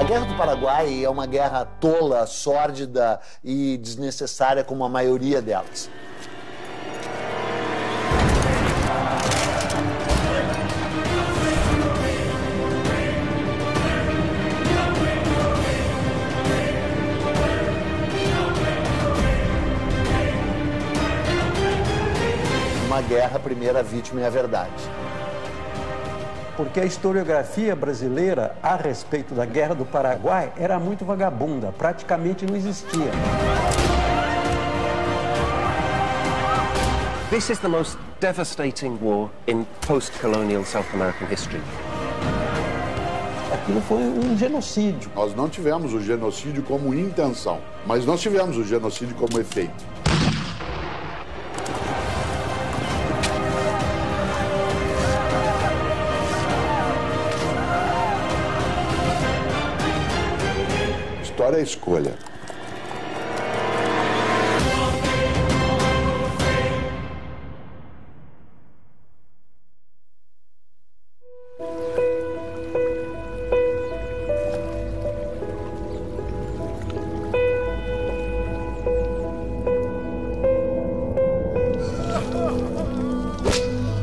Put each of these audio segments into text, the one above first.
A Guerra do Paraguai é uma guerra tola, sórdida e desnecessária, como a maioria delas. Uma guerra, a primeira vítima é a verdade. Porque a historiografia brasileira a respeito da Guerra do Paraguai era muito vagabunda, praticamente não existia. This is the most devastating war in post-colonial South American history. Aquilo foi um genocídio. Nós não tivemos o genocídio como intenção, mas nós tivemos o genocídio como efeito. História é escolha.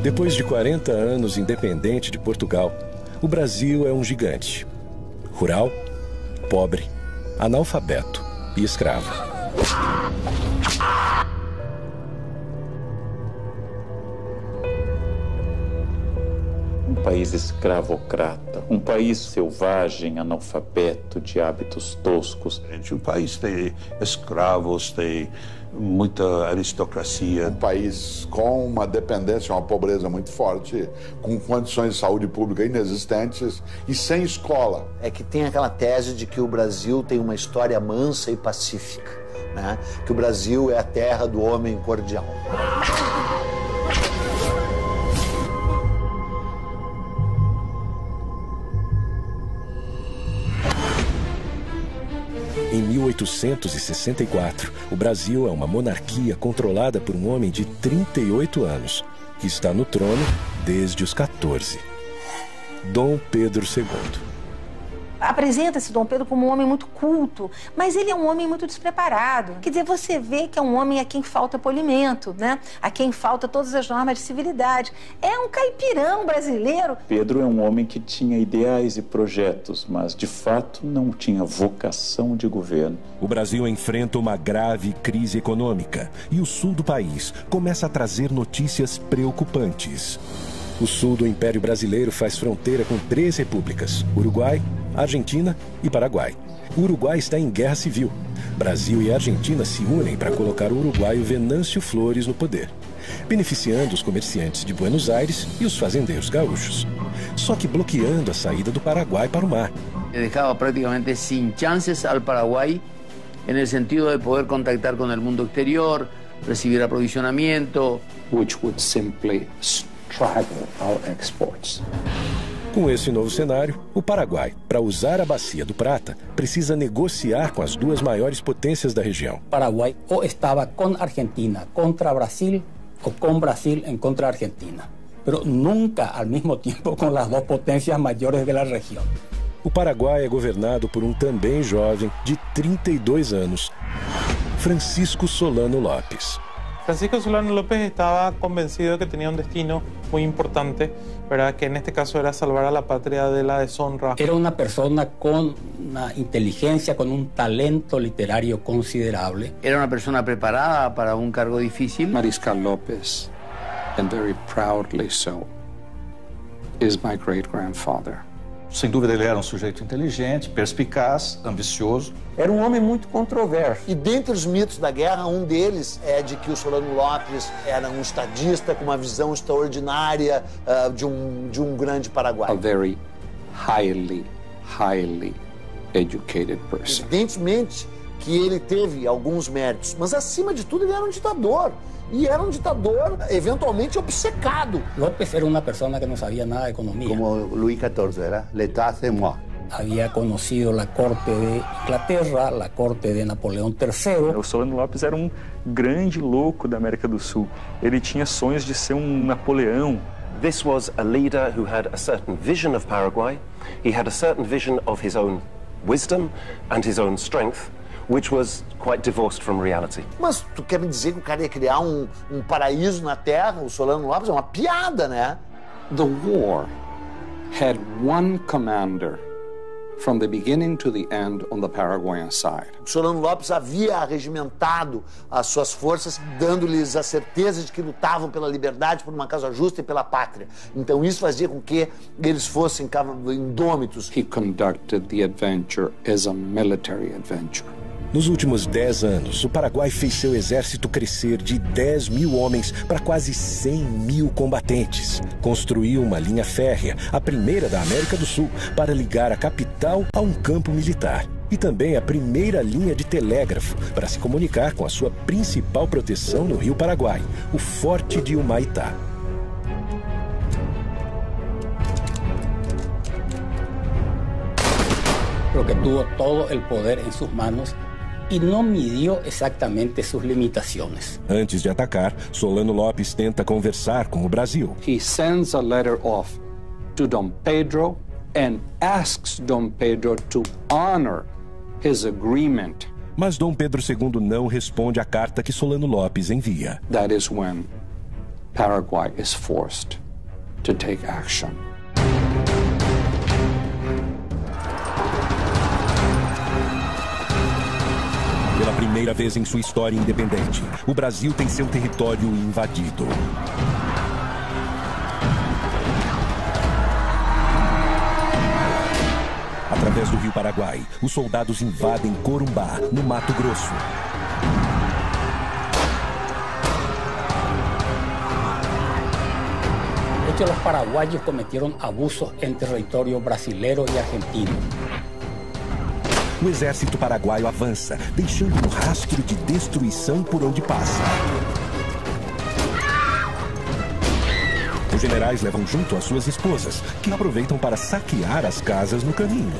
Depois de 40 anos independente de Portugal, o Brasil é um gigante. Rural, pobre, analfabeto e escravo. Um país escravocrata, um país selvagem, analfabeto, de hábitos toscos. O país tem escravos, tem muita aristocracia. Um país com uma dependência, uma pobreza muito forte, com condições de saúde pública inexistentes e sem escola. É que tem aquela tese de que o Brasil tem uma história mansa e pacífica, né? Que o Brasil é a terra do homem cordial. Em 1864, o Brasil é uma monarquia controlada por um homem de 38 anos, que está no trono desde os 14. Dom Pedro II. Apresenta-se Dom Pedro como um homem muito culto, mas ele é um homem muito despreparado. Quer dizer, você vê que é um homem a quem falta polimento, né? A quem falta todas as normas de civilidade. É um caipirão brasileiro. Pedro é um homem que tinha ideais e projetos, mas de fato não tinha vocação de governo. O Brasil enfrenta uma grave crise econômica e o sul do país começa a trazer notícias preocupantes. O sul do Império Brasileiro faz fronteira com 3 repúblicas: Uruguai, Argentina e Paraguai. O Uruguai está em guerra civil. Brasil e Argentina se unem para colocar o uruguaio Venâncio Flores no poder, beneficiando os comerciantes de Buenos Aires e os fazendeiros gaúchos, só que bloqueando a saída do Paraguai para o mar. Dejaba prácticamente sin chances al Paraguay en el sentido de poder contactar con el mundo exterior, recibir aprovisionamiento, Which would simply straggle our exports. Com esse novo cenário, o Paraguai, para usar a Bacia do Prata, precisa negociar com as 2 maiores potências da região. Paraguay o estaba con Argentina contra Brasil o con Brasil en contra Argentina, pero nunca al mismo tiempo con las 2 potencias mayores de la región. O Paraguai é governado por um também jovem de 32 anos, Francisco Solano Lopes. Francisco Solano López estaba convencido de que tenía un destino muy importante, ¿verdad? Que en este caso era salvar a la patria de la deshonra. Era una persona con una inteligencia, con un talento literario considerable. Era una persona preparada para un cargo difícil. Mariscal López, and very proudly so, is my great-grandfather. Sem dúvida, ele era um sujeito inteligente, perspicaz, ambicioso. Era um homem muito controverso. E dentre os mitos da guerra, um deles é de que o Solano Lopes era um estadista com uma visão extraordinária de um grande Paraguai. A very highly educated person. Evidentemente que ele teve alguns méritos, mas acima de tudo ele era um ditador. E era um ditador eventualmente obcecado. López era una persona que no sabía nada de economía. Como Luis XIV, era l'état c'est moi. Había conocido la corte de Inglaterra, la corte de Napoleão III. O Solano Lopes era um grande louco da América do Sul. Ele tinha sonhos de ser um Napoleão. This was a leader who had a certain vision of Paraguai. He had a certain vision of his own wisdom and his own strength, which was quite divorced from reality. Mas tu quer me dizer que o cara ia criar um paraíso na Terra, o Solano Lopes? É uma piada, né? The war had one commander from the beginning to the end on the Paraguayan side. O Solano Lopes havia arregimentado as suas forças, dando-lhes a certeza de que lutavam pela liberdade, por uma causa justa e pela pátria. Então isso fazia com que eles fossem indômitos. He conducted the adventure as a military adventure. Nos últimos 10 anos, o Paraguai fez seu exército crescer de 10 mil homens para quase 100 mil combatentes. Construiu uma linha férrea, a primeira da América do Sul, para ligar a capital a um campo militar. E também a primeira linha de telégrafo para se comunicar com a sua principal proteção no Rio Paraguai, o Forte de Humaitá. Porque tuvo todo el poder en sus manos e não midiu exatamente suas limitações. Antes de atacar, Solano Lopes tenta conversar com o Brasil. He sends a letter off to Dom Pedro and asks Dom Pedro to honor his agreement. Mas Dom Pedro II não responde à carta que Solano Lopes envia. That is when Paraguay is forced to take action. Pela primeira vez em sua história independente, o Brasil tem seu território invadido. Através do Rio Paraguai, os soldados invadem Corumbá, no Mato Grosso. De hecho, los paraguayos cometieron abusos en territorio brasileño y argentino. O exército paraguaio avança, deixando um rastro de destruição por onde passa. Os generais levam junto as suas esposas, que aproveitam para saquear as casas no caminho.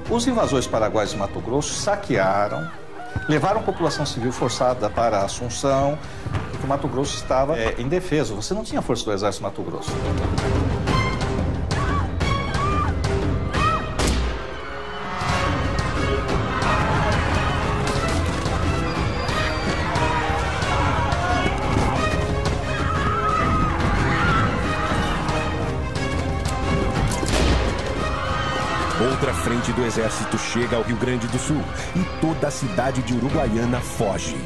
Os invasores paraguaios de Mato Grosso saquearam, levaram a população civil forçada para Assunção, porque o Mato Grosso estava indefeso. Você não tinha força do exército Mato Grosso. Outra frente do exército chega ao Rio Grande do Sul e toda a cidade de Uruguaiana foge.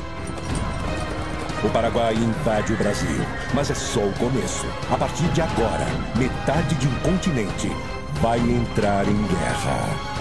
O Paraguai invade o Brasil, mas é só o começo. A partir de agora, metade de um continente vai entrar em guerra.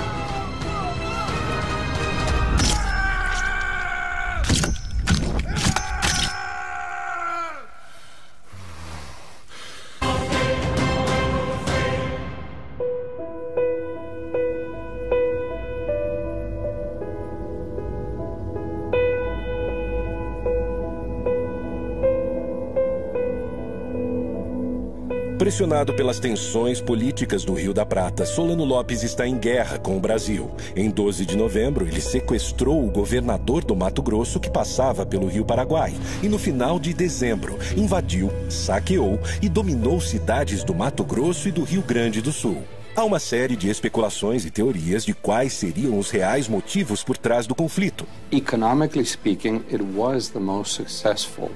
Pressionado pelas tensões políticas do Rio da Prata, Solano Lopes está em guerra com o Brasil. Em 12 de novembro, ele sequestrou o governador do Mato Grosso que passava pelo Rio Paraguai. E no final de dezembro, invadiu, saqueou e dominou cidades do Mato Grosso e do Rio Grande do Sul. Há uma série de especulações e teorias de quais seriam os reais motivos por trás do conflito. Economically speaking, it was the most successful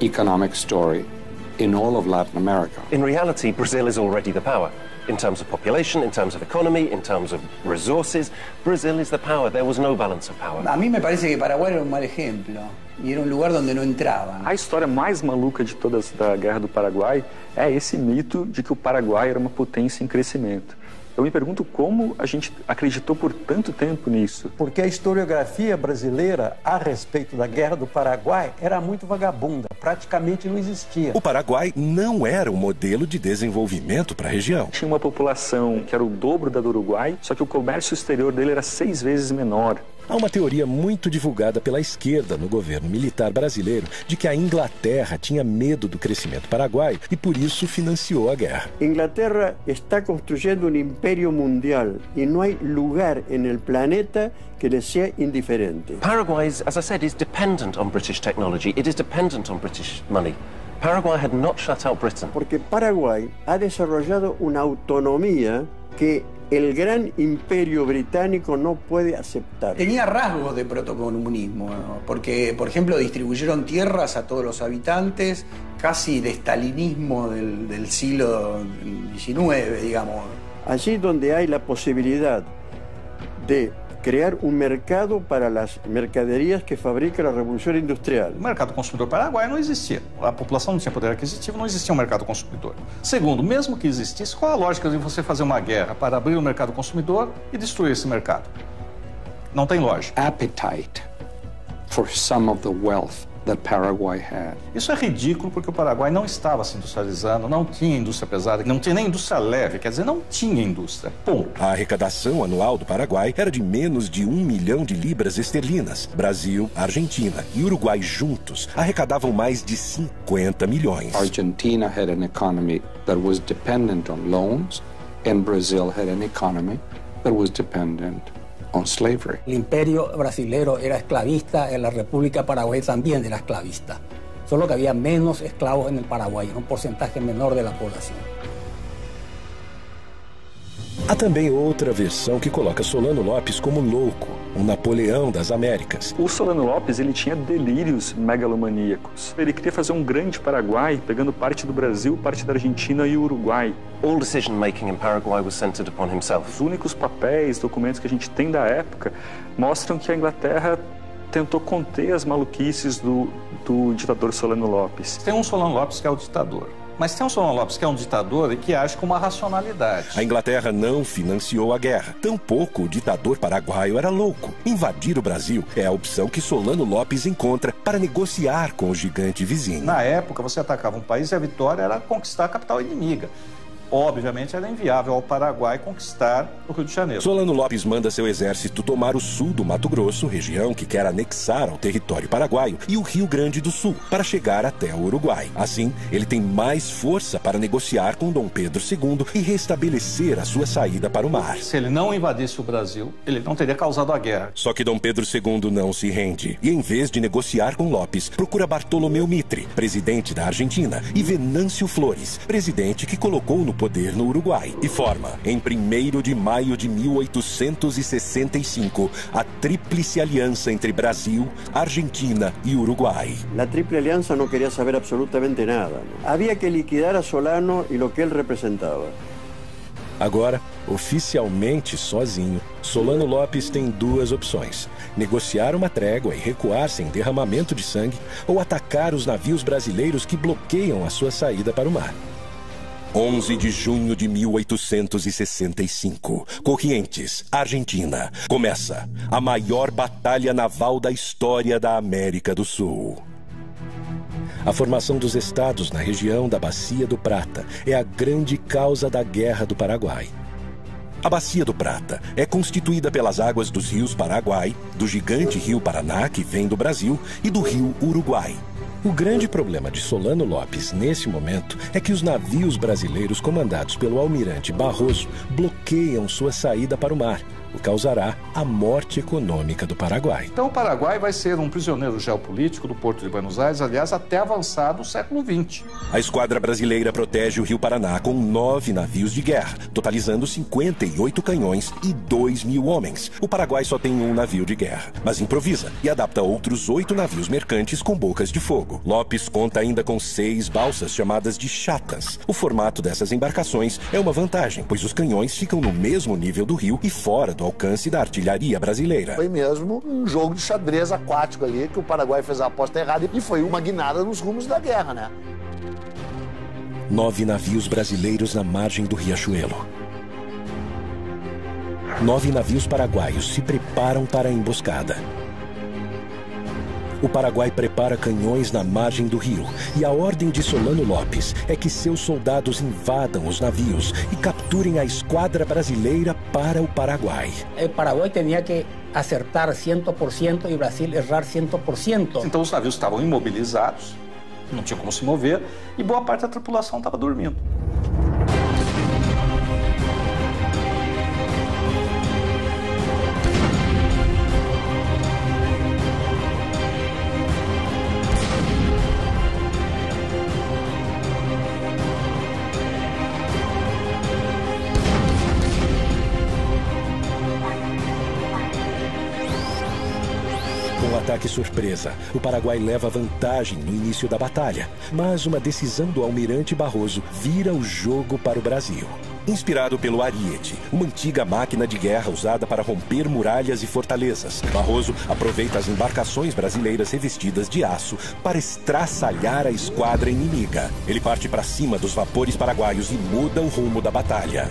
economic story in all of Latin America. In reality, Brazil is already the power. In terms of population, in terms of economy, in terms of resources, Brazil is the power. There was no balance of power. A mí me parece que Paraguay era un mal ejemplo y era un lugar donde no entraban. A história mais maluca de todas da Guerra do Paraguai é esse mito de que o Paraguai era uma potência em crescimento. Eu me pergunto como a gente acreditou por tanto tempo nisso. Porque a historiografia brasileira a respeito da Guerra do Paraguai era muito vagabunda, praticamente não existia. O Paraguai não era um modelo de desenvolvimento para a região. Tinha uma população que era o dobro da do Uruguai, só que o comércio exterior dele era 6 vezes menor. Há uma teoria muito divulgada pela esquerda no governo militar brasileiro de que a Inglaterra tinha medo do crescimento paraguaio e por isso financiou a guerra. Inglaterra está construyendo um império mundial e não há lugar no planeta que lhe seja indiferente. Paraguay, as I said, is dependent on British technology. It is dependent on British money. Paraguay had not shut out Britain. Porque Paraguay ha desarrollado una autonomía que el gran imperio británico no puede aceptar. Tenía rasgos de protocomunismo, ¿no? Porque, por ejemplo, distribuyeron tierras a todos los habitantes, casi de estalinismo del siglo XIX, digamos. Allí donde hay la posibilidad de crear un mercado para las mercaderias que fabrica la Revolución Industrial. O mercado consumidor paraguaio não existia. A população não tinha poder aquisitivo, não existia um mercado consumidor. Segundo, mesmo que existisse, qual a lógica de você fazer uma guerra para abrir o mercado consumidor e destruir esse mercado? Não tem lógica. Appetite for some of the wealth that Paraguay had. Isso é ridículo porque o Paraguai não estava se industrializando, não tinha indústria pesada, não tinha nem indústria leve, quer dizer, não tinha indústria. Ponto. A arrecadação anual do Paraguai era de menos de 1 milhão de libras esterlinas. Brasil, Argentina e Uruguai juntos arrecadavam mais de 50 milhões. Argentina had an economy that was dependent on loans, and Brazil had an economy that was dependent on slavery. El imperio brasilero era esclavista, en la República Paraguay también era esclavista. Solo que había menos esclavos en el Paraguay, un porcentaje menor de la población. Há também outra versão que coloca Solano Lopes como louco, um Napoleão das Américas. O Solano Lopes, ele tinha delírios megalomaníacos. Ele queria fazer um grande Paraguai, pegando parte do Brasil, parte da Argentina e o Uruguai. All decision-making in Paraguay was centered upon himself. Os únicos papéis, documentos que a gente tem da época mostram que a Inglaterra tentou conter as maluquices do ditador Solano Lopes. Tem um Solano Lopes que é o ditador. Mas tem um Solano Lopes que é um ditador e que age com uma racionalidade. A Inglaterra não financiou a guerra. Tampouco o ditador paraguaio era louco. Invadir o Brasil é a opção que Solano Lopes encontra para negociar com o gigante vizinho. Na época, você atacava um país e a vitória era conquistar a capital inimiga. Obviamente, era inviável ao Paraguai conquistar o Rio de Janeiro. Solano Lopes manda seu exército tomar o sul do Mato Grosso, região que quer anexar ao território paraguaio, e o Rio Grande do Sul, para chegar até o Uruguai. Assim, ele tem mais força para negociar com Dom Pedro II e restabelecer a sua saída para o mar. Se ele não invadisse o Brasil, ele não teria causado a guerra. Só que Dom Pedro II não se rende e, em vez de negociar com Lopes, procura Bartolomeu Mitre, presidente da Argentina, e Venâncio Flores, presidente que colocou no poder no Uruguai, e forma, em 1º de maio de 1865, a Tríplice Aliança entre Brasil, Argentina e Uruguai. La Triple Alianza no quería saber absolutamente nada. Había que liquidar a Solano y lo que él representaba. Agora, oficialmente sozinho, Solano Lopes tem duas opções: negociar uma trégua e recuar sem derramamento de sangue, ou atacar os navios brasileiros que bloqueiam a sua saída para o mar. 11 de junho de 1865, Corrientes, Argentina. Começa a maior batalha naval da história da América do Sul. A formação dos estados na região da Bacia do Prata é a grande causa da Guerra do Paraguai. A Bacia do Prata é constituída pelas águas dos rios Paraguai, do gigante rio Paraná, que vem do Brasil, e do rio Uruguai. O grande problema de Solano Lopes nesse momento é que os navios brasileiros comandados pelo almirante Barroso bloqueiam sua saída para o mar, o que causará a morte econômica do Paraguai. Então o Paraguai vai ser um prisioneiro geopolítico do Porto de Buenos Aires, aliás, até avançado o século XX. A esquadra brasileira protege o Rio Paraná com 9 navios de guerra, totalizando 58 canhões e 2.000 homens. O Paraguai só tem um navio de guerra, mas improvisa e adapta outros 8 navios mercantes com bocas de fogo. Lopes conta ainda com 6 balsas chamadas de chatas. O formato dessas embarcações é uma vantagem, pois os canhões ficam no mesmo nível do rio e fora do alcance da artilharia brasileira. Foi mesmo um jogo de xadrez aquático ali, que o Paraguai fez a aposta errada e foi uma guinada nos rumos da guerra, né? 9 navios brasileiros na margem do Riachuelo. 9 navios paraguaios se preparam para a emboscada. O Paraguai prepara canhões na margem do rio e a ordem de Solano Lopes é que seus soldados invadam os navios e capturem a esquadra brasileira para o Paraguai. O Paraguai tinha que acertar 100% e o Brasil errar 100%. Então os navios estavam imobilizados, não tinham como se mover e boa parte da tripulação estava dormindo. ataque surpresa, o Paraguai leva vantagem no início da batalha, mas uma decisão do almirante Barroso vira o jogo para o Brasil. Inspirado pelo Ariete, uma antiga máquina de guerra usada para romper muralhas e fortalezas, Barroso aproveita as embarcações brasileiras revestidas de aço para estraçalhar a esquadra inimiga. Ele parte para cima dos vapores paraguaios e muda o rumo da batalha.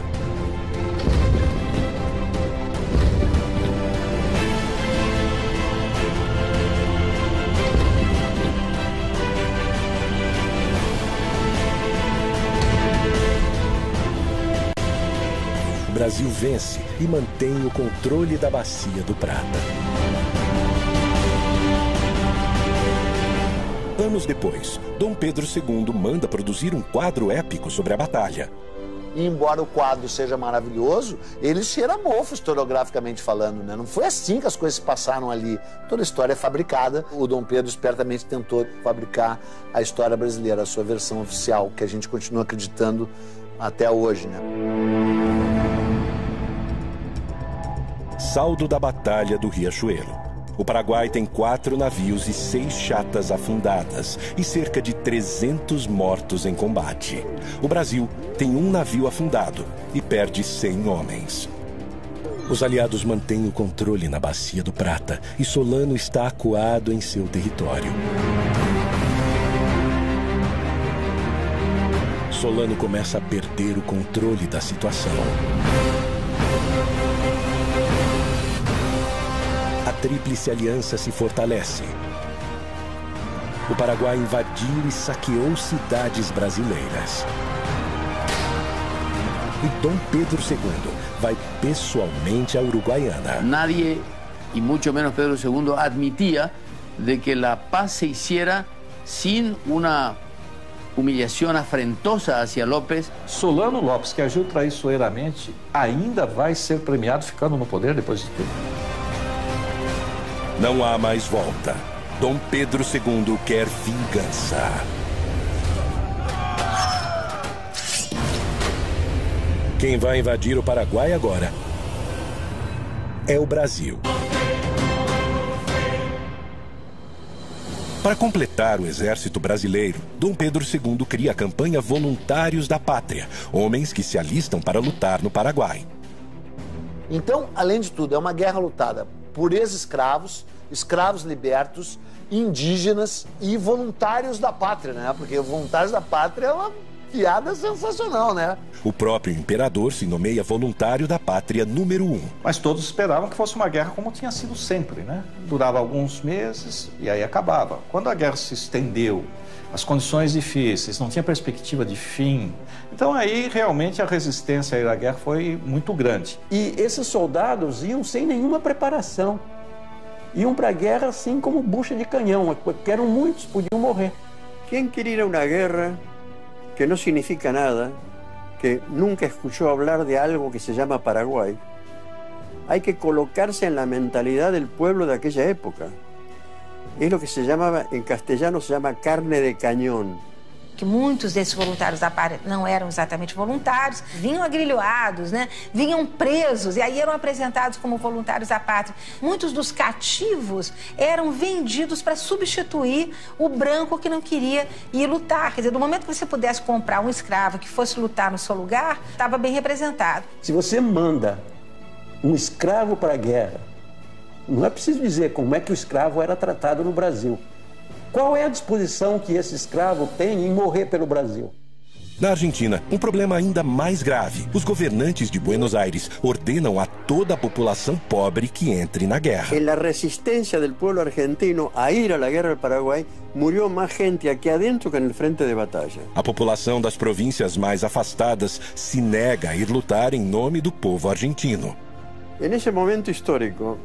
O Brasil vence e mantém o controle da Bacia do Prata. Anos depois, Dom Pedro II manda produzir um quadro épico sobre a batalha. E embora o quadro seja maravilhoso, ele cheira mofo historiograficamente falando, né? Não foi assim que as coisas se passaram ali. Toda a história é fabricada. O Dom Pedro espertamente tentou fabricar a história brasileira, a sua versão oficial, que a gente continua acreditando até hoje, né? Saldo da Batalha do Riachuelo. O Paraguai tem 4 navios e 6 chatas afundadas e cerca de 300 mortos em combate. O Brasil tem 1 navio afundado e perde 100 homens. Os aliados mantêm o controle na Bacia do Prata e Solano está acuado em seu território. Solano começa a perder o controle da situação. A Tríplice Aliança se fortalece. O Paraguai invadiu e saqueou cidades brasileiras. E Dom Pedro II vai pessoalmente a Uruguaiana. Nadie, y mucho menos Pedro II, admitía de que la paz se hiciera sin una humillación afrentosa hacia López. Solano Lopes, que agiu traiçoeiramente, ainda vai ser premiado ficando no poder depois de tudo. Não há mais volta. Dom Pedro II quer vingança. Quem vai invadir o Paraguai agora é o Brasil. Para completar o exército brasileiro, Dom Pedro II cria a campanha Voluntários da Pátria, homens que se alistam para lutar no Paraguai. Então, além de tudo, é uma guerra lutada por ex-escravos, escravos libertos, indígenas e voluntários da pátria, né? Porque voluntários da pátria é uma piada sensacional, né? O próprio imperador se nomeia voluntário da pátria número 1. Mas todos esperavam que fosse uma guerra como tinha sido sempre, né? Durava alguns meses e aí acabava. Quando a guerra se estendeu, as condições difíceis, não tinha perspectiva de fim. Então aí realmente a resistência à guerra foi muito grande. E esses soldados iam sem nenhuma preparação. Iam para a guerra assim como bucha de canhão, porque eram muitos, podiam morrer. Quem quer ir a uma guerra que no significa nada, que nunca escuchó hablar de algo que se llama Paraguay, hay que colocarse en la mentalidad del pueblo de aquella época. Es lo que se llamaba, en castellano se llama carne de cañón. Que muitos desses voluntários da pátria não eram exatamente voluntários, vinham agrilhoados, né? Vinham presos e aí eram apresentados como voluntários da pátria. Muitos dos cativos eram vendidos para substituir o branco que não queria ir lutar. Quer dizer, do momento que você pudesse comprar um escravo que fosse lutar no seu lugar, estava bem representado. Se você manda um escravo para a guerra, não é preciso dizer como é que o escravo era tratado no Brasil. Qual é a disposição que esse escravo tem em morrer pelo Brasil? Na Argentina, um problema ainda mais grave. Os governantes de Buenos Aires ordenam a toda a população pobre que entre na guerra. En la resistencia del pueblo argentino a ir a la guerra del Paraguay, murió más gente aquí adentro que en el frente de batalla. A população das províncias mais afastadas se nega a ir lutar em nome do povo argentino. En ese momento histórico,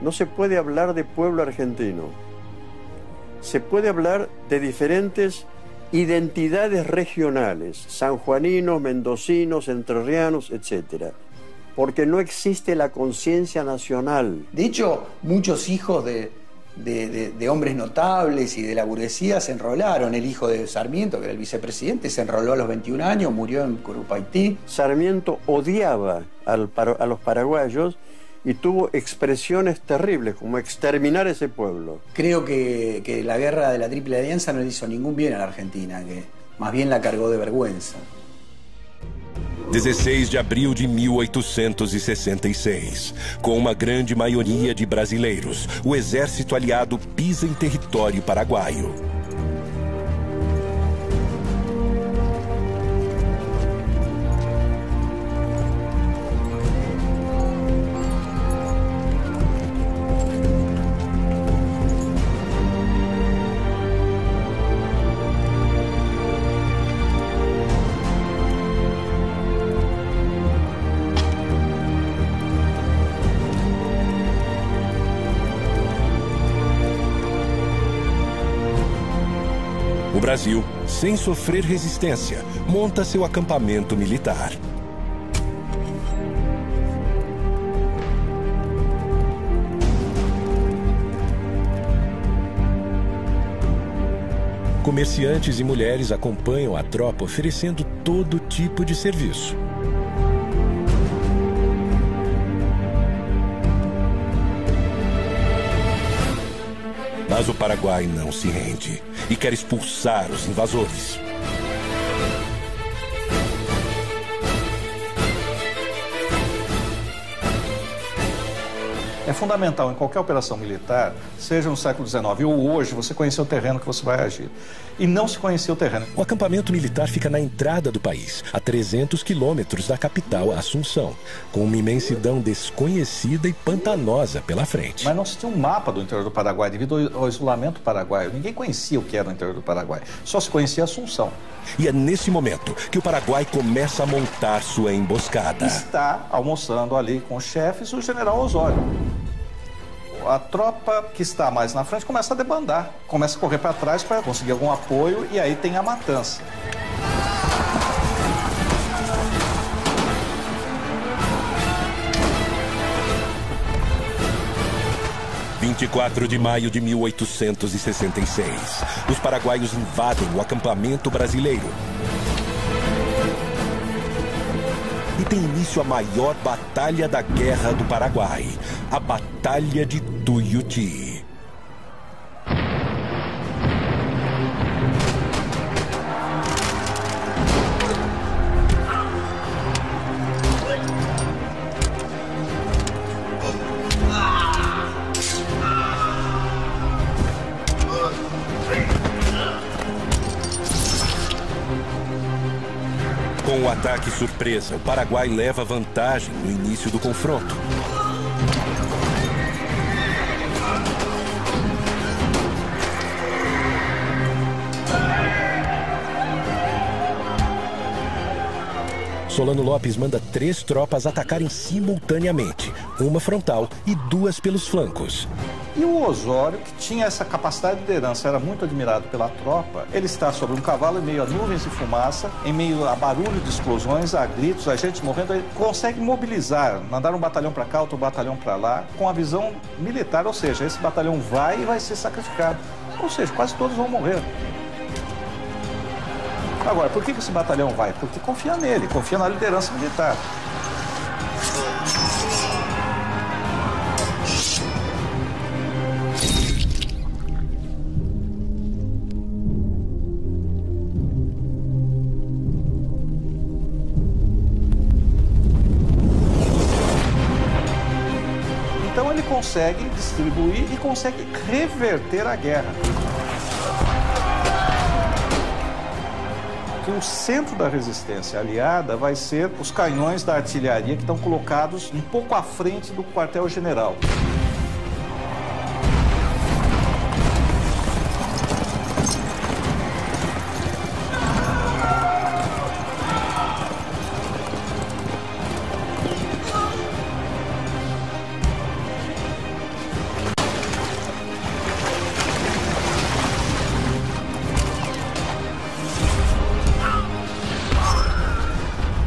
no se puede hablar de pueblo argentino. Se puede hablar de diferentes identidades regionales, sanjuaninos, mendocinos, entrerrianos, etc. Porque no existe la conciencia nacional. De hecho, muchos hijos de hombres notables y de la burguesía se enrolaron. El hijo de Sarmiento, que era el vicepresidente, se enroló a los 21 años, murió en Curupaití. Sarmiento odiaba a los paraguayos y tuvo expresiones terribles, como exterminar ese pueblo. Creo que la guerra de la Triple Alianza no le hizo ningún bien a la Argentina, que más bien la cargó de vergüenza. 16 de abril de 1866. Com uma grande maioria de brasileiros, o exército aliado pisa em território paraguaio. O Brasil, sem sofrer resistência, monta seu acampamento militar. Comerciantes e mulheres acompanham a tropa oferecendo todo tipo de serviço. Mas o Paraguai não se rende e quer expulsar os invasores. É fundamental em qualquer operação militar, seja no século XIX ou hoje, você conhecer o terreno que você vai agir. E não se conhecer o terreno. O acampamento militar fica na entrada do país, a 300 quilômetros da capital, Assunção, com uma imensidão desconhecida e pantanosa pela frente. Mas não se tinha um mapa do interior do Paraguai, devido ao isolamento paraguaio. Ninguém conhecia o que era o interior do Paraguai, só se conhecia Assunção. E é nesse momento que o Paraguai começa a montar sua emboscada. Está almoçando ali com os chefes o general Osório. A tropa que está mais na frente começa a debandar, começa a correr para trás para conseguir algum apoio e aí tem a matança. Em 24 de maio de 1866, os paraguaios invadem o acampamento brasileiro. E tem início a maior batalha da Guerra do Paraguai, a Batalha de Tuiuti. Com o ataque surpresa, o Paraguai leva vantagem no início do confronto. Solano Lopes manda 3 tropas atacarem simultaneamente, uma frontal e 2 pelos flancos. E o Osório, que tinha essa capacidade de liderança, era muito admirado pela tropa. Ele está sobre um cavalo em meio a nuvens de fumaça, em meio a barulho de explosões, a gritos, a gente morrendo. Ele consegue mobilizar, mandar um batalhão para cá, outro batalhão para lá, com a visão militar, ou seja, esse batalhão vai e vai ser sacrificado. Ou seja, quase todos vão morrer. Agora, por que esse batalhão vai? Porque confia nele, confia na liderança militar. Então ele consegue distribuir e consegue reverter a guerra. Que o centro da resistência aliada vai ser os canhões da artilharia que estão colocados um pouco à frente do quartel-general.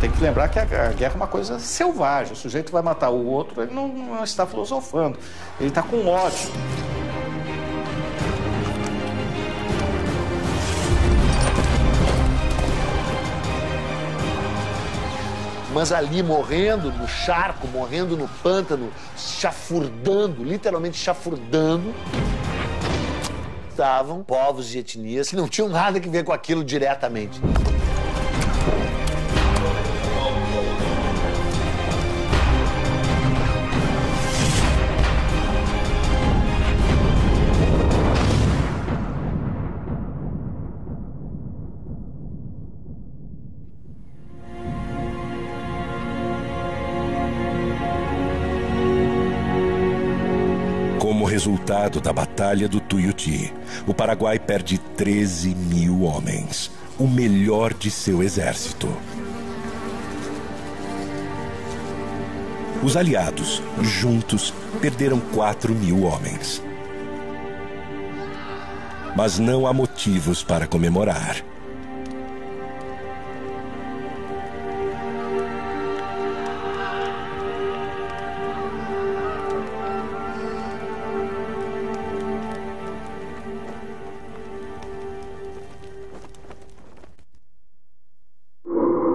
Tem que lembrar que a guerra é uma coisa selvagem. O sujeito vai matar o outro, ele não está filosofando. Ele está com ódio. mas ali morrendo no charco, morrendo no pântano, chafurdando, literalmente chafurdando, estavam povos e etnias que não tinham nada a ver com aquilo diretamente. Como resultado da Batalha do Tuiuti, o Paraguai perde 13 mil homens, o melhor de seu exército. Os aliados, juntos, perderam 4 mil homens. Mas não há motivos para comemorar.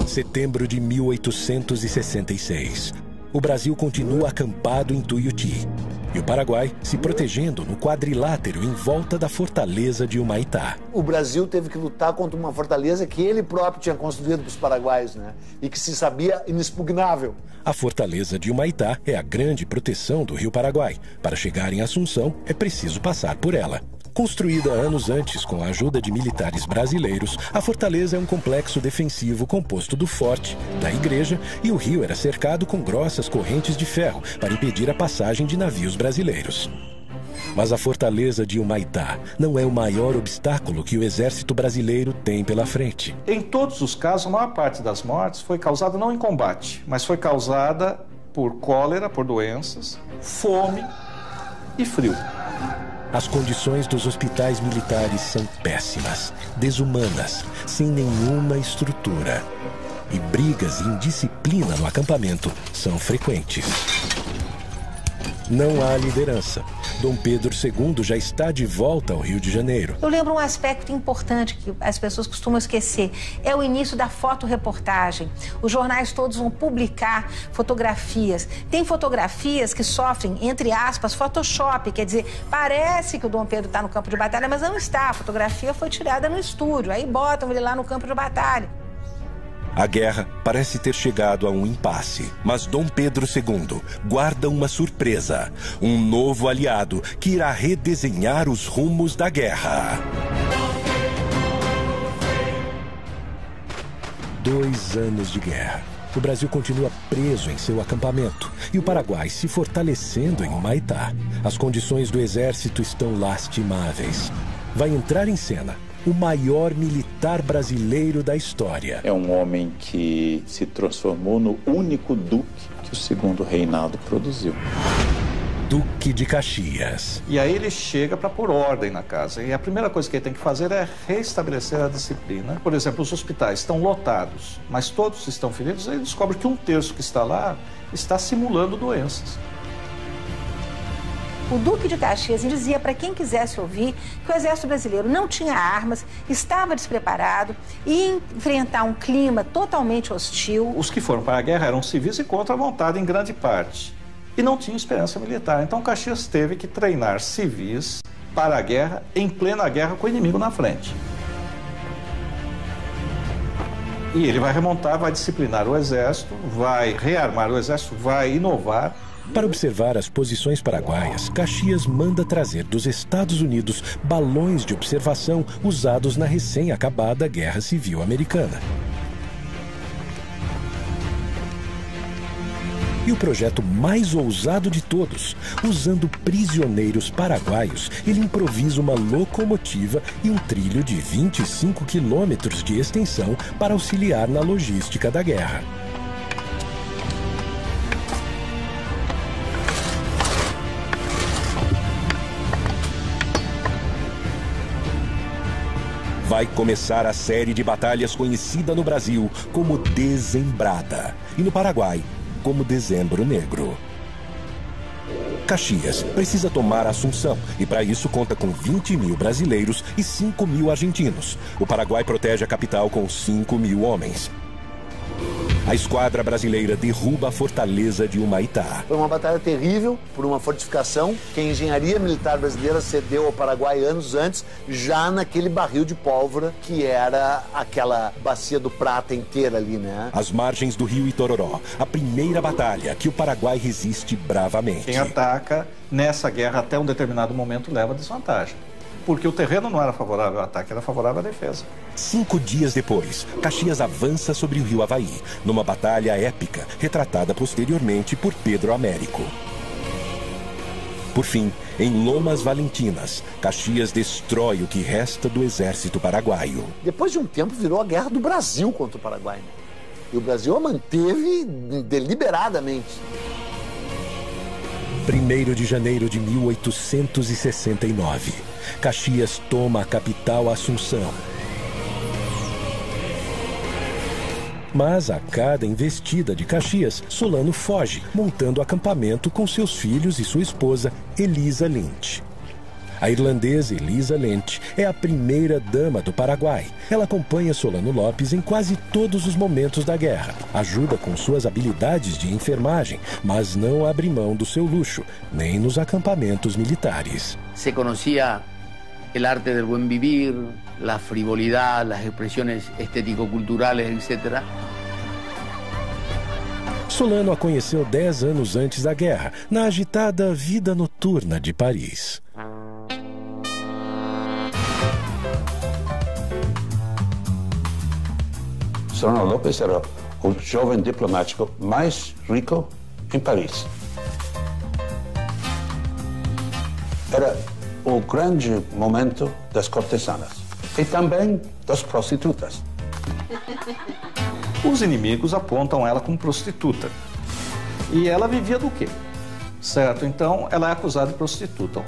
Setembro de 1866. O Brasil continua acampado em Tuiuti e o Paraguai se protegendo no quadrilátero em volta da fortaleza de Humaitá. O Brasil teve que lutar contra uma fortaleza que ele próprio tinha construído para os paraguaios, né? E que se sabia inexpugnável. A fortaleza de Humaitá é a grande proteção do Rio Paraguai. Para chegar em Assunção, é preciso passar por ela. Construída anos antes com a ajuda de militares brasileiros, a fortaleza é um complexo defensivo composto do forte, da igreja, e o rio era cercado com grossas correntes de ferro para impedir a passagem de navios brasileiros. Mas a fortaleza de Humaitá não é o maior obstáculo que o exército brasileiro tem pela frente. Em todos os casos, a maior parte das mortes foi causada não em combate, mas foi causada por cólera, por doenças, fome e frio. As condições dos hospitais militares são péssimas, desumanas, sem nenhuma estrutura. E brigas e indisciplina no acampamento são frequentes. Não há liderança. Dom Pedro II já está de volta ao Rio de Janeiro. Eu lembro um aspecto importante que as pessoas costumam esquecer. É o início da fotoreportagem. Os jornais todos vão publicar fotografias. Tem fotografias que sofrem, entre aspas, Photoshop. Quer dizer, parece que o Dom Pedro está no campo de batalha, mas não está. A fotografia foi tirada no estúdio. Aí botam ele lá no campo de batalha. A guerra parece ter chegado a um impasse, mas Dom Pedro II guarda uma surpresa, um novo aliado que irá redesenhar os rumos da guerra. 2 anos de guerra. O Brasil continua preso em seu acampamento e o Paraguai se fortalecendo em Humaitá. As condições do exército estão lastimáveis. Vai entrar em cena o maior militar brasileiro da história. É um homem que se transformou no único duque que o segundo reinado produziu. Duque de Caxias. E aí ele chega para pôr ordem na casa. E a primeira coisa que ele tem que fazer é restabelecer a disciplina. Por exemplo, os hospitais estão lotados, mas todos estão feridos. Aí ele descobre que 1/3 que está lá está simulando doenças. O Duque de Caxias dizia para quem quisesse ouvir que o exército brasileiro não tinha armas, estava despreparado e ia enfrentar um clima totalmente hostil. Os que foram para a guerra eram civis e contra a vontade em grande parte. E não tinham experiência militar. Então Caxias teve que treinar civis para a guerra, em plena guerra com o inimigo na frente. E ele vai remontar, vai disciplinar o exército, vai rearmar o exército, vai inovar. Para observar as posições paraguaias, Caxias manda trazer dos Estados Unidos balões de observação usados na recém-acabada Guerra Civil Americana. E o projeto mais ousado de todos, usando prisioneiros paraguaios, ele improvisa uma locomotiva e um trilho de 25 quilômetros de extensão para auxiliar na logística da guerra. Vai começar a série de batalhas conhecida no Brasil como Dezembrada e no Paraguai como Dezembro Negro. Caxias precisa tomar Assunção e para isso conta com 20 mil brasileiros e 5 mil argentinos. O Paraguai protege a capital com 5 mil homens. A esquadra brasileira derruba a fortaleza de Humaitá. Foi uma batalha terrível por uma fortificação que a engenharia militar brasileira cedeu ao Paraguai anos antes, já naquele barril de pólvora que era aquela bacia do Prata inteira ali, né? Às margens do rio Itororó, a primeira batalha que o Paraguai resiste bravamente. Quem ataca nessa guerra até um determinado momento leva desvantagem. Porque o terreno não era favorável ao ataque, era favorável à defesa. 5 dias depois, Caxias avança sobre o rio Havaí, numa batalha épica, retratada posteriormente por Pedro Américo. Por fim, em Lomas Valentinas, Caxias destrói o que resta do exército paraguaio. Depois de um tempo, virou a guerra do Brasil contra o Paraguai, né? E o Brasil a manteve deliberadamente. 1º de janeiro de 1869. Caxias toma a capital Assunção. Mas a cada investida de Caxias, Solano foge, montando acampamento com seus filhos e sua esposa, Elisa Lynch. A irlandesa Elisa Lynch é a primeira dama do Paraguai. Ela acompanha Solano Lopes em quase todos os momentos da guerra. Ajuda com suas habilidades de enfermagem, mas não abre mão do seu luxo, nem nos acampamentos militares. Se conhecia o arte del buen vivir, la frivolidad, las expresiones estético-culturales, etc. Solano a conheceu 10 anos antes da guerra, na agitada vida noturna de Paris. Solano Lopes era o jovem diplomático mais rico em Paris. Era o grande momento das cortesanas e também das prostitutas. Os inimigos apontam ela como prostituta. E ela vivia do quê? Certo, então ela é acusada de prostituta.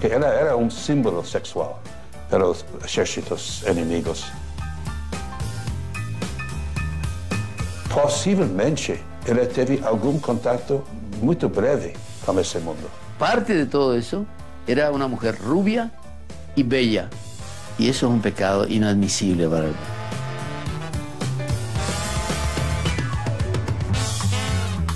Ela era um símbolo sexual para os exércitos inimigos. Possivelmente, ela teve algum contato muito breve com esse mundo. Parte de todo eso era una mujer rubia y bella. Y eso es un pecado inadmisible para el pueblo.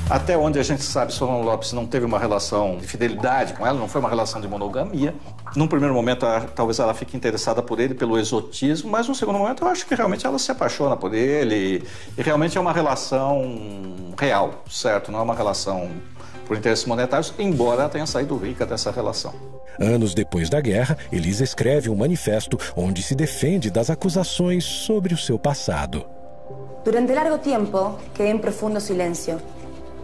Até onde a gente sabe, Solano Lopes não teve uma relação de fidelidade com ela, não foi uma relação de monogamia. Num primeiro momento, talvez ela fique interessada por ele pelo exotismo, mas no segundo momento eu acho que realmente ela se apaixona por ele e realmente é uma relação real, certo? Não é uma relação por interesses monetários, embora ela tenha saído rica dessa relação. Anos depois da guerra, Elisa escreve um manifesto onde se defende das acusações sobre o seu passado. Durante largo tiempo quedé en profundo silencio,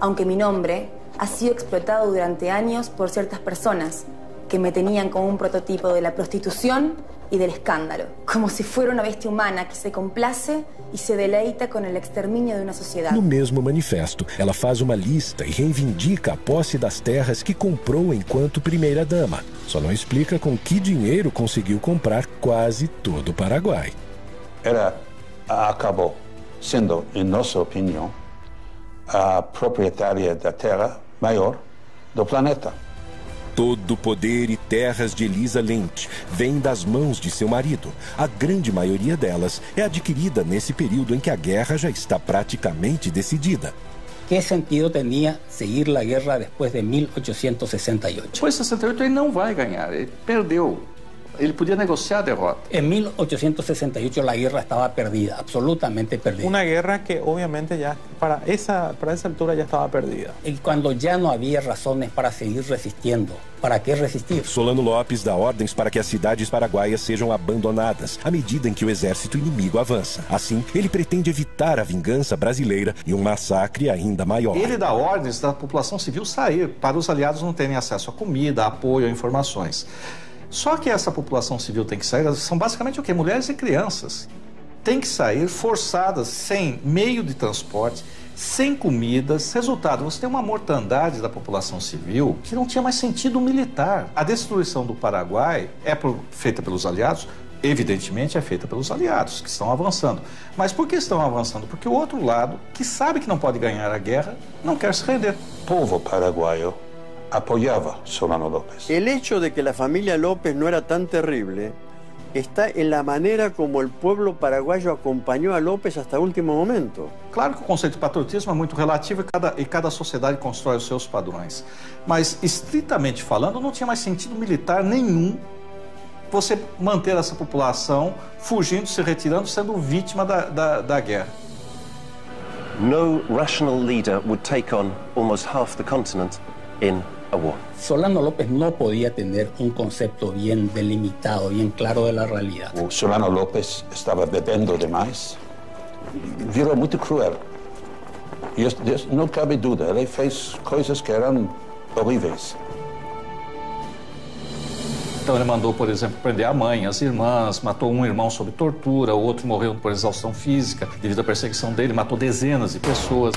aunque mi nombre ha sido explotado durante años por ciertas personas que me tenían como un prototipo de la prostitución y del escándalo, como si fuera una bestia humana que se complace e se deleita com o extermínio de uma sociedade. No mesmo manifesto, ela faz uma lista e reivindica a posse das terras que comprou enquanto primeira-dama. Só não explica com que dinheiro conseguiu comprar quase todo o Paraguai. Ela acabou sendo, em nossa opinião, a proprietária da terra maior do planeta. Todo o poder e terras de Elisa Lynch vem das mãos de seu marido. A grande maioria delas é adquirida nesse período em que a guerra já está praticamente decidida. Que sentido tinha seguir a guerra depois de 1868? Depois de 68 ele não vai ganhar, ele perdeu. Ele podia negociar a derrota. En 1868 la guerra estaba perdida, absolutamente perdida. Una guerra que obviamente ya para esa altura ya estaba perdida. Y cuando ya no había razones para seguir resistiendo, ¿para qué resistir? Solano Lopes dá ordens para que as cidades paraguaias sejam abandonadas à medida em que o exército inimigo avança. Assim, ele pretende evitar a vingança brasileira e um massacre ainda maior. Ele dá ordens da população civil sair, para os aliados não terem acesso a comida, a apoio, a informações. Só que essa população civil tem que sair, são basicamente o quê? Mulheres e crianças. Tem que sair forçadas, sem meio de transporte, sem comidas. Resultado, você tem uma mortandade da população civil que não tinha mais sentido militar. A destruição do Paraguai é feita pelos aliados? Evidentemente é feita pelos aliados, que estão avançando. Mas por que estão avançando? Porque o outro lado, que sabe que não pode ganhar a guerra, não quer se render. O povo paraguaio apoyaba Solano López. El hecho de que la familia López no era tan terrible está en la manera como el pueblo paraguayo acompañó a López hasta el último momento. Claro que o conceito de patriotismo é muito relativo e cada sociedade constrói os seus padrões. Mas, estritamente falando, não tinha mais sentido militar nenhum você manter essa população fugindo, se retirando, sendo vítima da guerra. No rational leader would take on almost half the continent in a war. Solano López no podía tener un concepto bien delimitado, bien claro de la realidad. Solano López estava bebendo demais, virou muito cruel. E não cabe dúvida, ele fez coisas que eram horríveis. Então ele mandou, por exemplo, prender a mãe, as irmãs, matou um irmão sob tortura, o outro morreu por exaustão física devido à perseguição dele, matou dezenas de pessoas.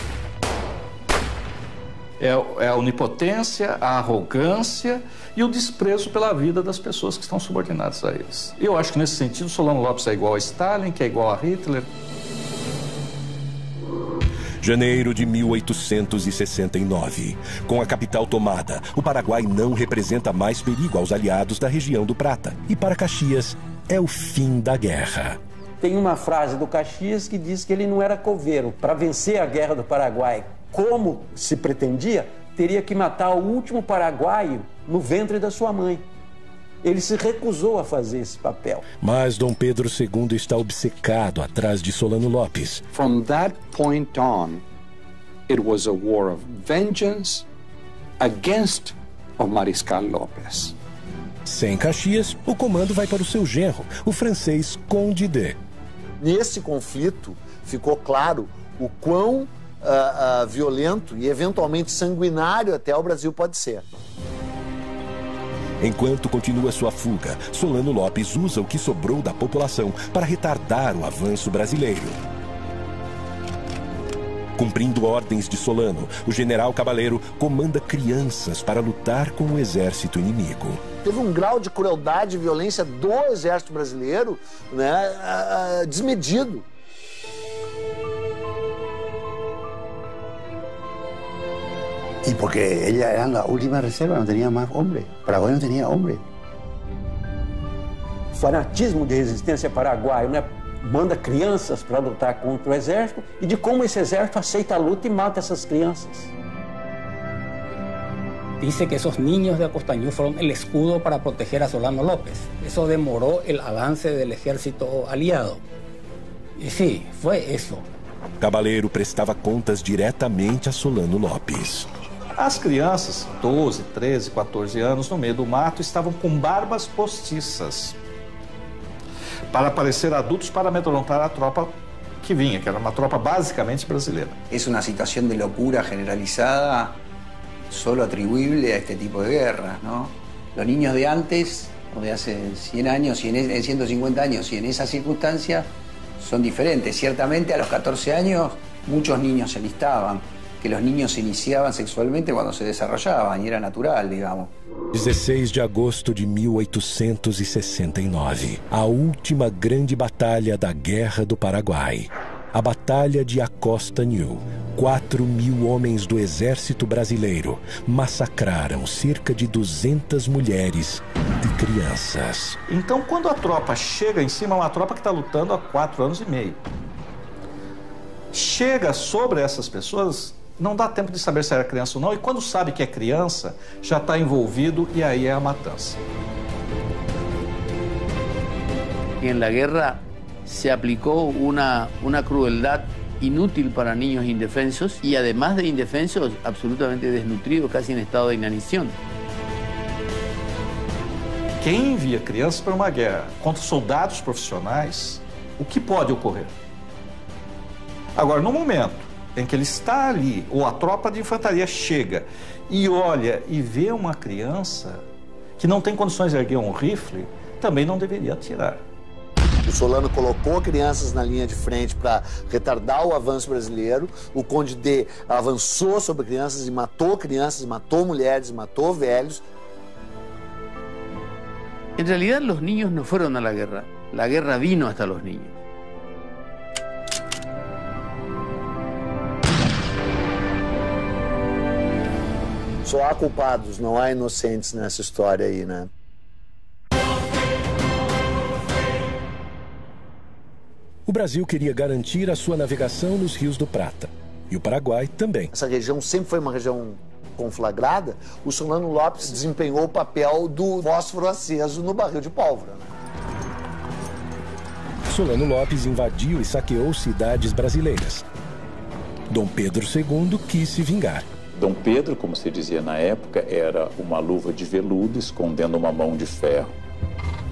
É a onipotência, a arrogância e o desprezo pela vida das pessoas que estão subordinadas a eles. Eu acho que nesse sentido Solano Lopes é igual a Stalin, que é igual a Hitler. Janeiro de 1869. Com a capital tomada, o Paraguai não representa mais perigo aos aliados da região do Prata. E para Caxias, é o fim da guerra. Tem uma frase do Caxias que diz que ele não era coveiro. Para vencer a guerra do Paraguai, como se pretendia, teria que matar o último paraguaio no ventre da sua mãe. Ele se recusou a fazer esse papel. Mas Dom Pedro II está obcecado atrás de Solano Lopes. From that point on, it was a war of vengeance against o Mariscal López. Sem Caxias, o comando vai para o seu genro, o francês Conde D. Nesse conflito, ficou claro o quão violento e eventualmente sanguinário até o Brasil pode ser. Enquanto continua sua fuga, Solano Lopes usa o que sobrou da população para retardar o avanço brasileiro. Cumprindo ordens de Solano, o general Cabaleiro comanda crianças para lutar com o exército inimigo. Teve um grau de crueldade e violência do exército brasileiro, né, desmedido. Y porque ella era la última reserva, no tenía más hombre. Paraguay no tenía hombre. Fanatismo de resistência paraguaio, né? Manda crianças para lutar contra o exército e de como esse exército aceita a luta e mata essas crianças. Dice que esos niños de Acostañú fueron el escudo para proteger a Solano López. Eso demoró el avance del ejército aliado. Y sí, fue eso. Cabaleiro prestava contas diretamente a Solano Lopes. As crianças, 12, 13, 14 anos, no meio do mato, estavam com barbas postiças para parecer adultos para amedrontar a tropa que vinha, que era uma tropa basicamente brasileira. Es una situación de locura generalizada solo atribuible a este tipo de guerras, ¿no? Los niños de antes, o de hace 100 años, 150 años, y en esas circunstancias son diferentes. Ciertamente a los 14 años muchos niños se alistaban, que los niños se iniciaban sexualmente cuando se desarrollaban, y era natural, digamos. 16 de agosto de 1869, a última grande batalha da Guerra do Paraguai. A Batalha de Acostañú. 4.000 homens do exército brasileiro massacraram cerca de 200 mulheres e crianças. Então, quando a tropa chega em cima, é uma tropa que está lutando há 4 anos e meio. Chega sobre essas pessoas, não dá tempo de saber se era criança ou não, e quando sabe que é criança, já está envolvido e aí é a matança. En la guerra se aplicó una crueldad inútil para niños indefensos y además de indefensos, absolutamente desnutridos, casi en estado de inanición. Quem envia crianças para uma guerra contra soldados profissionais, o que pode ocorrer? Agora, no momento em que ele está ali, ou a tropa de infantaria chega e olha e vê uma criança que não tem condições de erguer um rifle, também não deveria atirar. O Solano colocou crianças na linha de frente para retardar o avanço brasileiro. O Conde D avançou sobre crianças, matou mulheres, matou velhos. En realidad los niños no fueron a la guerra vino hasta los niños. Só há culpados, não há inocentes nessa história aí, né? Brasil queria garantir a sua navegação nos rios do Prata. E o Paraguai também. Essa região sempre foi uma região conflagrada. O Solano Lopes desempenhou o papel do fósforo aceso no barril de pólvora. Solano Lopes invadiu e saqueou cidades brasileiras. Dom Pedro II quis se vingar. Dom Pedro, como se dizia na época, era uma luva de veludo escondendo uma mão de ferro.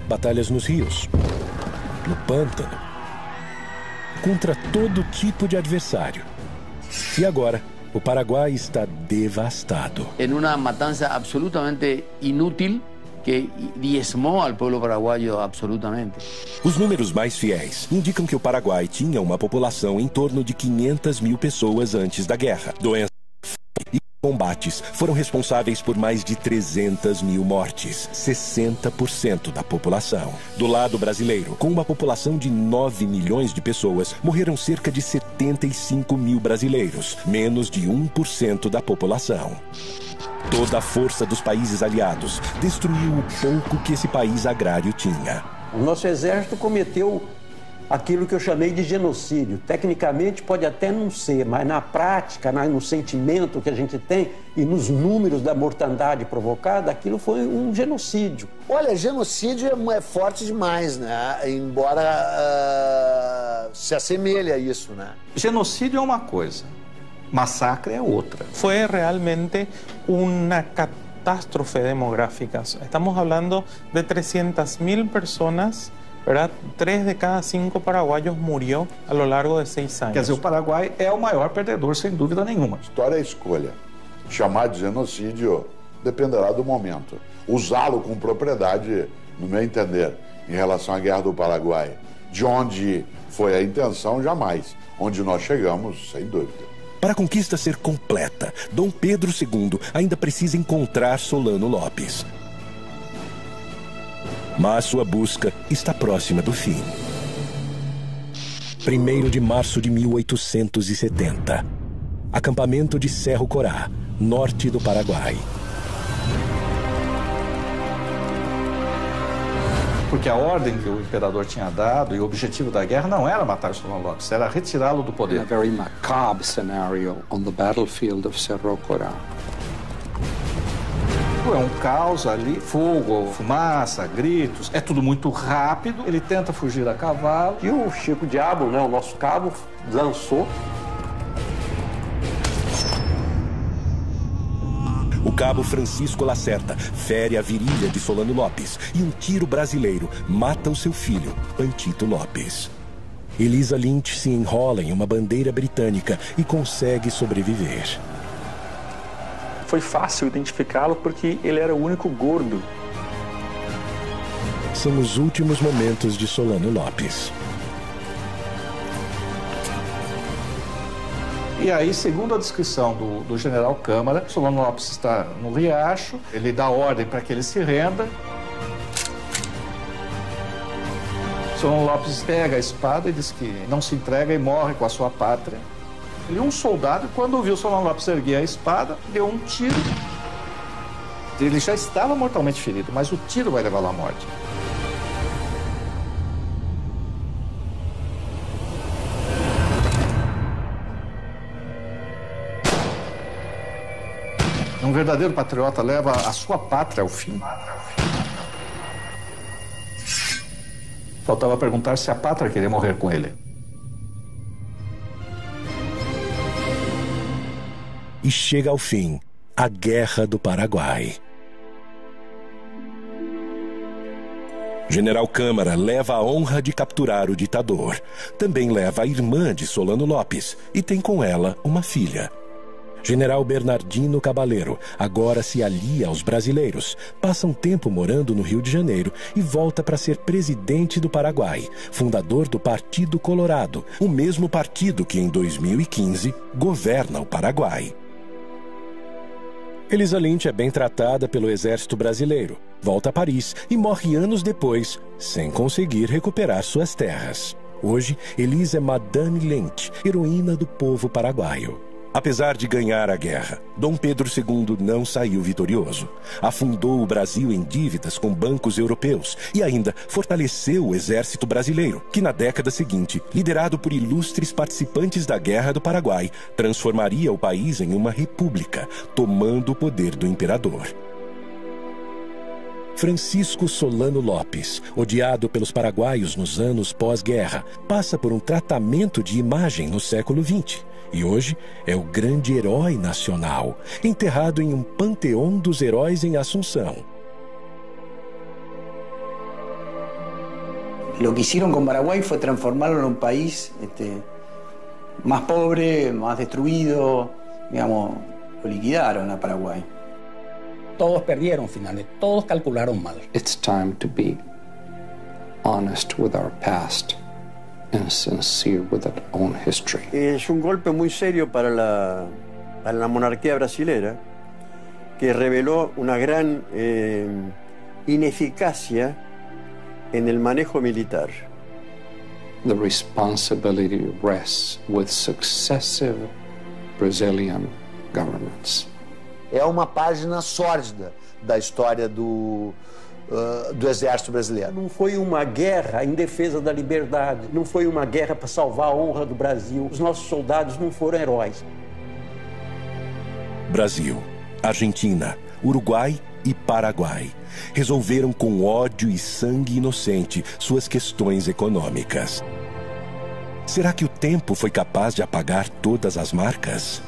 Batalhas nos rios, no pântano, contra todo tipo de adversário. E agora, o Paraguai está devastado. Em uma matança absolutamente inútil que diezmou ao povo paraguaio absolutamente. Os números mais fiéis indicam que o Paraguai tinha uma população em torno de 500 mil pessoas antes da guerra. Doenças e combates foram responsáveis por mais de 300 mil mortes, 60% da população. Do lado brasileiro, com uma população de 9 milhões de pessoas, morreram cerca de 75 mil brasileiros, menos de 1% da população. Toda a força dos países aliados destruiu o pouco que esse país agrário tinha. O nosso exército cometeu aquilo que eu chamei de genocídio. Tecnicamente pode até não ser, mas na prática, no sentimento que a gente tem e nos números da mortandade provocada, aquilo foi um genocídio. Olha, genocídio é forte demais, né? Embora se assemelhe a isso, né? Genocídio é uma coisa, massacre é outra. Fue realmente una catástrofe demográfica. Estamos hablando de 300.000 personas, ¿verdad? 3 de cada 5 paraguaios murió a lo largo de 6 anos. Quer dizer, o Paraguai é o maior perdedor, sem dúvida nenhuma. História é escolha. Chamar de genocídio dependerá do momento. Usá-lo com propriedade, no meu entender, em relação à Guerra do Paraguai, de onde foi a intenção, jamais. Onde nós chegamos, sem dúvida. Para a conquista ser completa, Dom Pedro II ainda precisa encontrar Solano Lopes. Mas sua busca está próxima do fim. 1º de março de 1870. Acampamento de Cerro Corá, norte do Paraguai. Porque a ordem que o imperador tinha dado e o objetivo da guerra não era matar o Solano Lopes, era retirá-lo do poder. In a very macabre scenario on the battlefield of Cerro Corá. É um caos ali, fogo, fumaça, gritos, é tudo muito rápido. Ele tenta fugir a cavalo. E o Chico Diabo, o nosso cabo, lançou. O cabo Francisco Lacerda fere a virilha de Solano Lopes e um tiro brasileiro mata o seu filho, Pantito Lopes. Elisa Lynch se enrola em uma bandeira britânica e consegue sobreviver. Foi fácil identificá-lo porque ele era o único gordo. São os últimos momentos de Solano Lopes. E aí, segundo a descrição do general Câmara, Solano Lopes está no riacho, ele dá ordem para que ele se renda. Solano Lopes pega a espada e diz que não se entrega e morre com a sua pátria. E um soldado, quando viu Solano Lopes erguer a espada, deu um tiro. Ele já estava mortalmente ferido, mas o tiro vai levá-lo à morte. Um verdadeiro patriota leva a sua pátria ao fim. Faltava perguntar se a pátria queria morrer com ele. E chega ao fim a Guerra do Paraguai. General Câmara leva a honra de capturar o ditador. Também leva a irmã de Solano Lopes e tem com ela uma filha. General Bernardino Cabaleiro agora se alia aos brasileiros, passa um tempo morando no Rio de Janeiro e volta para ser presidente do Paraguai, fundador do Partido Colorado, o mesmo partido que em 2015 governa o Paraguai. Elisa Lynch é bem tratada pelo exército brasileiro, volta a Paris e morre anos depois, sem conseguir recuperar suas terras. Hoje, Elisa é Madame Lynch, heroína do povo paraguaio. Apesar de ganhar a guerra, Dom Pedro II não saiu vitorioso. Afundou o Brasil em dívidas com bancos europeus e ainda fortaleceu o exército brasileiro, que na década seguinte, liderado por ilustres participantes da Guerra do Paraguai, transformaria o país em uma república, tomando o poder do imperador. Francisco Solano Lopes, odiado pelos paraguaios nos anos pós-guerra, passa por um tratamento de imagem no século XX. E hoje é o grande herói nacional, enterrado em um panteão dos heróis em Assunção. Lo que hicieron con Paraguay fue transformarlo en un país más pobre, más destruido, digamos, lo liquidaron a Paraguay. Todos perdieron finalmente, todos calcularon mal. It's time to be honest with our past and sincere with our own history. Es un golpe muy serio para la monarquía brasilera, que reveló una gran ineficacia en el manejo militar. The responsibility rests with successive Brazilian governments. É uma página sórdida da história do Exército Brasileiro. Não foi uma guerra em defesa da liberdade, não foi uma guerra para salvar a honra do Brasil. Os nossos soldados não foram heróis. Brasil, Argentina, Uruguai e Paraguai resolveram com ódio e sangue inocente suas questões econômicas. Será que o tempo foi capaz de apagar todas as marcas?